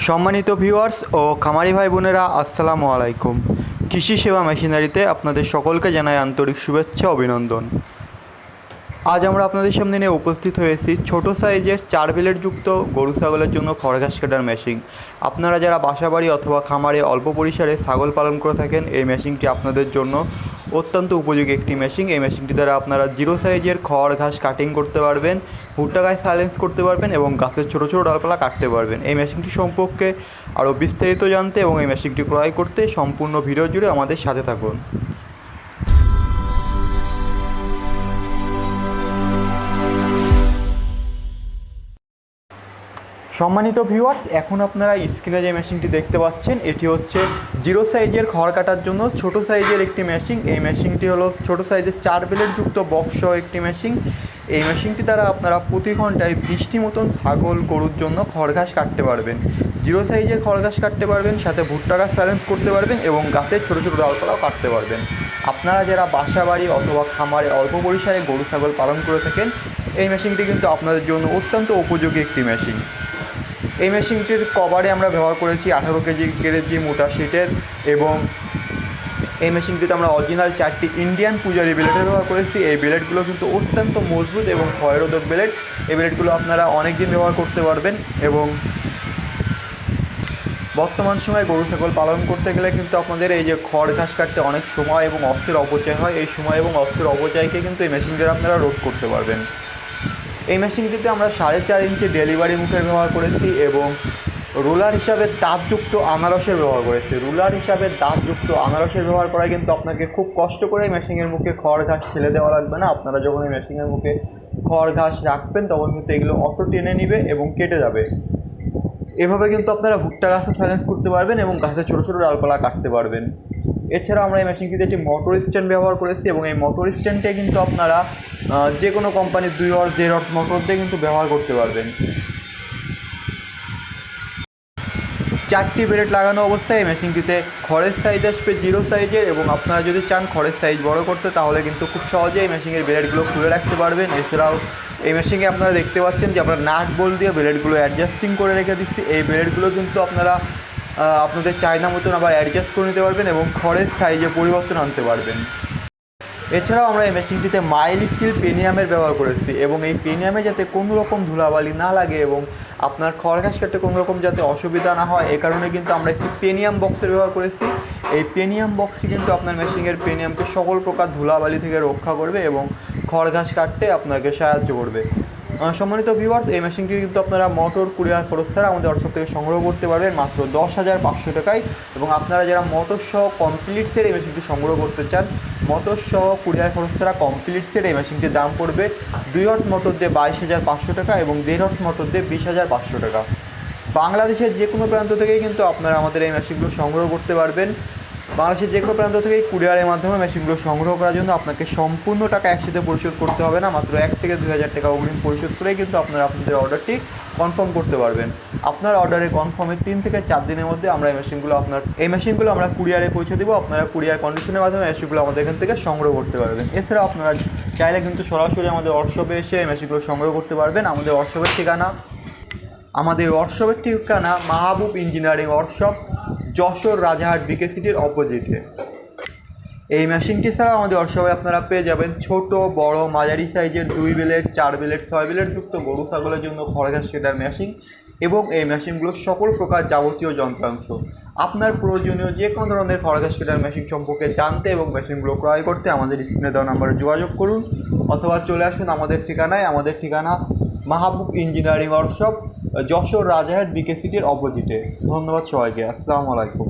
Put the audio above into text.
সম্মানিত ভিউয়ার্স ও খামারি ভাই বোনেরা, আসসালামু আলাইকুম। কৃষি সেবা মেশিনারিতে আপনাদের সকলকে জানাই আন্তরিক শুভেচ্ছা অভিনন্দন। আজ আমরা আপনাদের সামনে নিয়ে উপস্থিত হয়েছি ছোট সাইজের 4 ব্লেড যুক্ত গরু ছাগলের জন্য খড় ঘাস কাটার মেশিন। আপনারা যারা বাসাবাড়ি অথবা খামারে অল্প পরিসরে ছাগল পালন করে থাকেন, এই মেশিনটি আপনাদের জন্য অত্যন্ত উপযোগী একটি মেশিন। এই মেশিনটি দ্বারা আপনারা জিরো সাইজের খড় ঘাস কাটিং করতে পারবেন, ভুট্টা গাছ সাইলেন্স করতে পারবেন এবং গাছের ছোটো ছোটো ডালপালা কাটতে পারবেন। এই মেশিনটি সম্পর্কে আরও বিস্তারিত জানতে এবং এই মেশিনটি ক্রয় করতে সম্পূর্ণ ভিডিও জুড়ে আমাদের সাথে থাকুন। সম্মানিত ভিউয়ার্স, এখন আপনারা স্ক্রিনে যে মেশিনটি দেখতে পাচ্ছেন, এটি হচ্ছে জিরো সাইজের খড় কাটার জন্য ছোট সাইজের একটি মেশিন। এই মেশিনটি হলো ছোট সাইজের 4 ব্লেড যুক্ত বক্স একটি মেশিন। এই মেশিনটি দ্বারা আপনারা প্রতি ঘন্টায় 20টি মতন ছাগল গরুর জন্য খড় ঘাস কাটতে পারবেন, জিরো সাইজের খড় ঘাস কাটতে পারবেন, সাথে ভুট্টা গাছ ব্যালেন্স করতে পারবেন এবং গাছের ছোটো ছোটো ডালপালাও কাটতে পারবেন। আপনারা যারা বাসা বাড়ি অথবা খামারে অল্প পরিসরে গরু ছাগল পালন করে থাকেন, এই মেশিনটি কিন্তু আপনাদের জন্য অত্যন্ত উপযোগী একটি মেশিন। এই মেশিনটির কভারে আমরা ব্যবহার করেছি 18 কেজি মোটা শিটের এবং এই মেশিনটিতে আমরা অরিজিনাল 4টি ইন্ডিয়ান পূজারি ব্লেডের ব্যবহার করেছি। এই ব্লেডগুলো কিন্তু অত্যন্ত মজবুত এবং ক্ষয়রোধক ব্লেড। এই ব্লেডগুলো আপনারা অনেক দিন ব্যবহার করতে পারবেন এবং বর্তমান সময়ে গরু ছাগল পালন করতে গেলে কিন্তু আপনাদের এই যে খড় ঘাস কাটতে অনেক সময় এবং অর্থের অপচয় হয়। এই সময় এবং অর্থের অপচয়কে কিন্তু এই মেশিন দ্বারা আপনারা রোধ করতে পারবেন। এই মেশিনটিতে আমরা 4.5 ইঞ্চি ডেলিভারি মুখের ব্যবহার করেছি এবং রোলার হিসাবে দাঁতযুক্ত আনারসের ব্যবহার করেছি। রোলার হিসাবে দাঁতযুক্ত আনারসের ব্যবহার করায় কিন্তু আপনাকে খুব কষ্ট করে মেশিনের মুখে খড় ঘাস ফেলে দেওয়া লাগবে না। আপনারা যখন এই মেশিনের মুখে খড় ঘাস রাখবেন তখন কিন্তু এগুলো অটো টেনে নিবে এবং কেটে যাবে। এভাবে কিন্তু আপনারা ভুট্টা গাছও সাইলেন্স করতে পারবেন এবং গাছের ছোটো ছোটো ডালপালা কাটতে পারবেন। এছাড়াও আমরা এই মেশিনটিতে একটি মোটর স্ট্যান্ড ব্যবহার করেছি এবং এই মোটর স্ট্যান্ডে কিন্তু আপনারা যে কোনো কোম্পানির 2 হর্স 1.5 হর্স মোটর দিয়ে কিন্তু ব্যবহার করতে পারবেন। 4টি ব্লেড লাগানো অবস্থায় এই মেশিনটিতে খড়ের সাইজ আসবে জিরো সাইজের এবং আপনারা যদি চান খড়ের সাইজ বড় করতে তাহলে কিন্তু খুব সহজেই এই মেশিনের ব্লেডগুলো খুলে রাখতে পারবেন। এছাড়াও এই মেশিনে আপনারা দেখতে পাচ্ছেন যে আমরা নাট বোল্ট দিয়ে ব্লেডগুলো অ্যাডজাস্টিং করে রেখে দিচ্ছি। এই ব্লেডগুলো কিন্তু আপনারা আপনাদের চাহিদা মতন আবার অ্যাডজাস্ট করে নিতে পারবেন এবং খড়ের সাইজে পরিবর্তন আনতে পারবেন। এছাড়াও আমরা এই মেশিনটিতে মাইল স্টিল পেনিয়ামের ব্যবহার করেছি এবং এই পেনিয়ামে যাতে কোনো রকম ধুলাবালি না লাগে এবং আপনার খড় ঘাস কাটতে কোনো রকম যাতে অসুবিধা না হয়, এ কারণে কিন্তু আমরা একটি পেনিয়াম বক্সের ব্যবহার করেছি। এই পেনিয়াম বক্সটি কিন্তু আপনার মেশিনের পেনিয়ামকে সকল প্রকার ধুলাবালি থেকে রক্ষা করবে এবং খড় ঘাস কাটতে আপনাকে সাহায্য করবে। সম্মানিত ভিউয়ার্স, এই মেশিনটি কিন্তু আপনারা মোটর কুরিয়ার খরচ ছাড়া আমাদের ওয়ার্কশপ থেকে সংগ্রহ করতে পারবেন মাত্র 10,500 টাকায়। এবং আপনারা যারা মোটর সহ কমপ্লিট সেট এই মেশিনটি সংগ্রহ করতে চান, মোটর সহ কুরিয়ার খরচ ছাড়া কমপ্লিট সেট এই মেশিনটির দাম পড়বে 2 হর্স মোটর দিয়ে 22,500 টাকা এবং 1.5 হর্স মোটর দিয়ে 20,500 টাকা। বাংলাদেশের যে কোনো প্রান্ত থেকেই কিন্তু আপনারা আমাদের এই মেশিনগুলো সংগ্রহ করতে পারবেন। বাংলাদেশের যে কোনো প্রান্ত থেকেই কুরিয়ারের মাধ্যমে মেশিনগুলো সংগ্রহ করার জন্য আপনাকে সম্পূর্ণ টাকা একসাথে পরিশোধ করতে হবে না, মাত্র 1 থেকে 2,000 টাকা অগ্রিম পরিশোধ করেই কিন্তু আপনারা আপনাদের অর্ডারটি কনফার্ম করতে পারবেন। আপনার অর্ডারে কনফার্মের 3 থেকে 4 দিনের মধ্যে আমরা এই মেশিনগুলো আমরা কুরিয়ারে পৌঁছে দেবো। আপনারা কুরিয়ার কন্ডিশনের মাধ্যমে মেশিনগুলো আমাদের এখান থেকে সংগ্রহ করতে পারবেন। এছাড়াও আপনারা চাইলে কিন্তু সরাসরি আমাদের ওয়ার্কশপে এসে এই মেশিনগুলো সংগ্রহ করতে পারবেন। আমাদের ওয়ার্কশপের ঠিকানা মাহবুব ইঞ্জিনিয়ারিং ওয়ার্কশপ, যশোর রাজাহাট বিকে সিটির অপোজিটে। এই মেশিনটি ছাড়াও আমাদের ওয়ার্কশপে আপনারা পেয়ে যাবেন ছোট বড় মাঝারি সাইজের 2 ব্লেড 4 ব্লেড 6 ব্লেড যুক্ত গরু ছাগলের জন্য খড় ঘাস কাটার মেশিন এবং এই মেশিনগুলোর সকল প্রকার যাবতীয় যন্ত্রাংশ। আপনার প্রয়োজনীয় যে কোনো ধরনের খড় ঘাস কাটার মেশিন সম্পর্কে জানতে এবং মেশিনগুলো ক্রয় করতে আমাদের স্ক্রিনে দেওয়া নাম্বারে যোগাযোগ করুন অথবা চলে আসুন আমাদের ঠিকানায়। আমাদের ঠিকানা মাহবুব ইঞ্জিনিয়ারিং ওয়ার্কশপ, যশোর রাজাহাট বিকে সিটির অপোজিটে। ধন্যবাদ সবাইকে। আসসালামু আলাইকুম।